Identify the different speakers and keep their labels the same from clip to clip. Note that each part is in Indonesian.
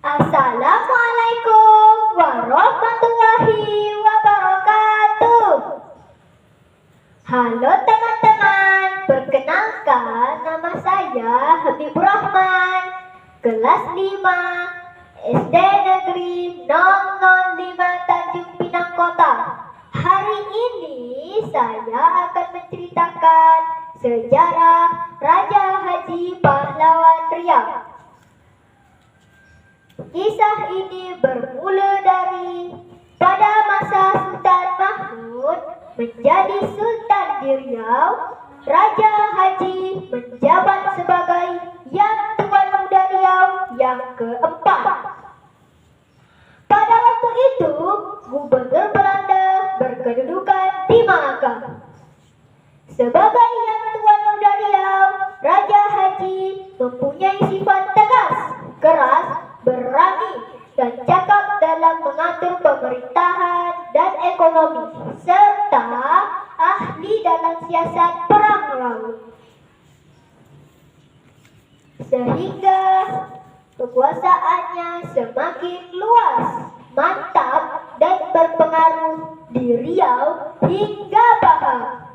Speaker 1: Assalamualaikum warahmatullahi wabarakatuh. Halo teman-teman, perkenalkan nama saya Habibur Rahman, kelas 5 SD Negeri 005 Tanjung Pinang Kota. Hari ini saya akan menceritakan sejarah Raja Haji Pahlawan Riau. Kisah ini bermula dari pada masa Sultan Mahmud menjadi Sultan di Riau. Raja Haji menjabat sebagai Yang Tuan Muda Riau yang keempat. Pada waktu itu, Gubernur Belanda berkedudukan di Malaka. Sebagai Yang Tuan Muda Riau, Raja Haji mempunyai sifat tegas, keras, berani, dan cakap dalam mengatur pemerintahan dan ekonomi, serta ahli dalam siasat perang laut. Sehingga kekuasaannya semakin luas, mantap, dan berpengaruh di Riau hingga Pahang.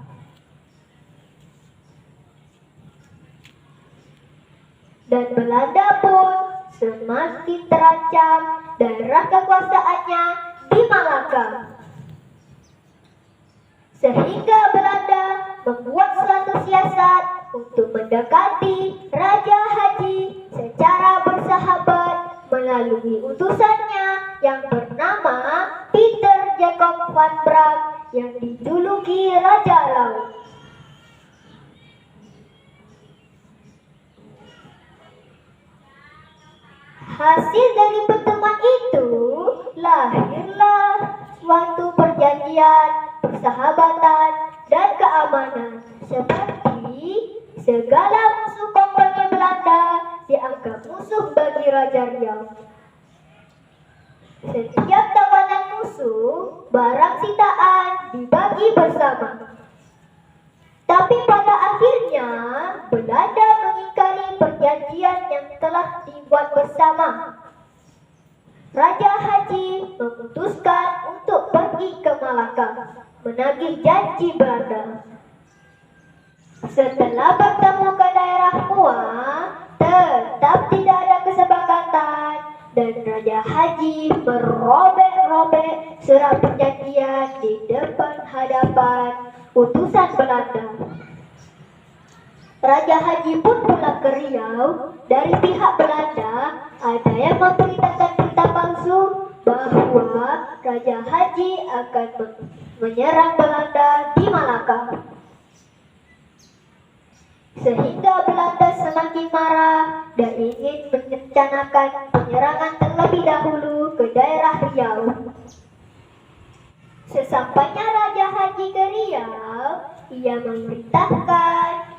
Speaker 1: Dan Belanda pun semakin terancam daerah kekuasaannya di Malaka. Sehingga Belanda membuat suatu siasat untuk mendekati Raja Haji secara bersahabat melalui utusannya yang bernama Peter Jacob van Braght yang dijuluki Raja Laut. Hasil dari pertemuan itu lahirlah suatu perjanjian, persahabatan, dan keamanan. Seperti segala musuh kompeni Belanda dianggap musuh bagi Raja Riau. Setiap tawanan musuh, barang sitaan dibagi bersama. Tapi pada akhirnya Belanda mengingkari perjanjian yang telah dibuat bersama. Raja Haji memutuskan untuk pergi ke Malaka, menagih janji Belanda. Setelah bertemu ke daerah Mua, tetap tidak ada kesepakatan dan Raja Haji merobek-robek surat perjanjian di depan hadapan utusan Belanda. Raja Haji pun pulang ke Riau. Dari pihak Belanda ada yang memberitakan berita palsu bahwa Raja Haji akan menyerang Belanda di Malaka. Sehingga Belanda semakin marah dan ingin merencanakan penyerangan terlebih dahulu ke daerah Riau. Sesampainya Raja Haji ke Riau, ia memerintahkan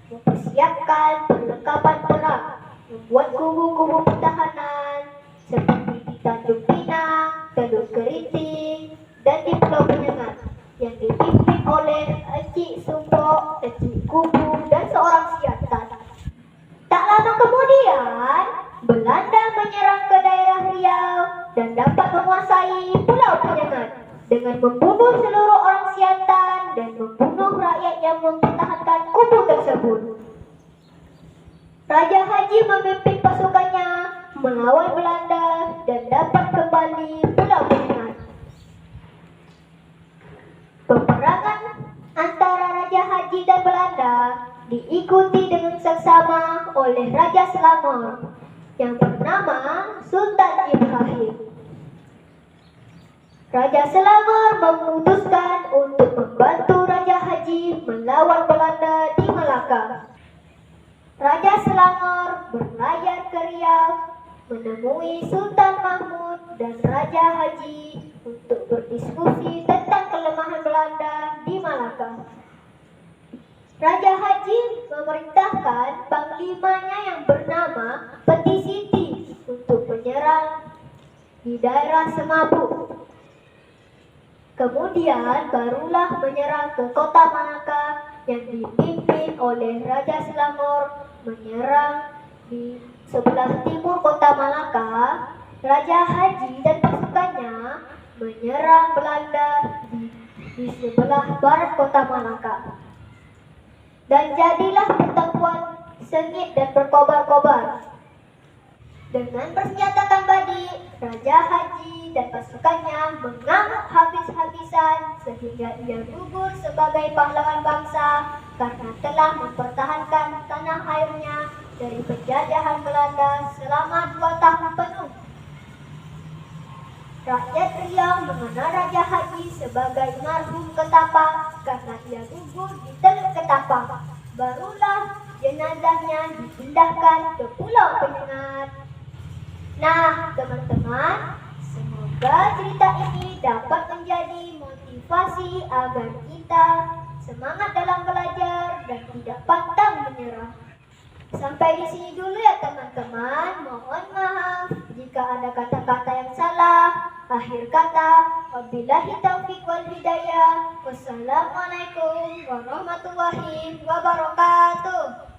Speaker 1: mempersiapkan perlengkapan perang, membuat kubu-kubu pertahanan seperti di Tanjung Pinang, Teluk Keriting, dan di Pulau Penyengat yang dipimpin oleh Encik Sumpok, Encik Kubu, dan seorang siasat. Tak lama kemudian, Belanda menyerang ke daerah Riau dan dapat menguasai Pulau Penyengat dengan membunuh seluruh orang siantan dan membunuh rakyat yang mempertahankan kubu tersebut. Raja Haji memimpin pasukannya melawan Belanda dan dapat kembali Pulau Penyengat. Peperangan antara Raja Haji dan Belanda diikuti dengan seksama oleh Raja Selangor yang bernama Sultan Ibrahim. Raja Selangor memutuskan untuk membantu Raja Haji melawan Belanda di Malaka. Raja Selangor berlayar ke Riau menemui Sultan Mahmud dan Raja Haji untuk berdiskusi tentang kelemahan Belanda di Malaka. Raja Haji memerintahkan panglimanya yang bernama Peti Siti untuk menyerang di daerah Semabuk. Kemudian barulah menyerang ke kota Malaka yang dipimpin oleh Raja Selangor, menyerang di sebelah timur kota Malaka, Raja Haji dan pasukannya menyerang Belanda di sebelah barat kota Malaka. Dan jadilah pertempuran sengit dan berkobar-kobar. Dengan bersenjatakan badi, Raja Haji dan pasukannya mengamuk habis-habisan sehingga ia gugur sebagai pahlawan bangsa karena telah mempertahankan tanah airnya dari penjajahan Belanda selama 2 tahun penuh. Rakyat Riau mengenal Raja Haji sebagai marhum Ketapang karena ia gugur di Teluk Ketapang. Barulah jenazahnya dipindahkan ke Pulau Penyengat. Nah, teman-teman, semoga cerita ini dapat menjadi motivasi agar kita semangat dalam belajar dan tidak pantang menyerah. Sampai di sini dulu ya teman-teman. Mohon maaf jika ada kata-kata yang salah. Akhir kata, wabillahi taufiq wal hidayah. Wassalamualaikum warahmatullahi wabarakatuh.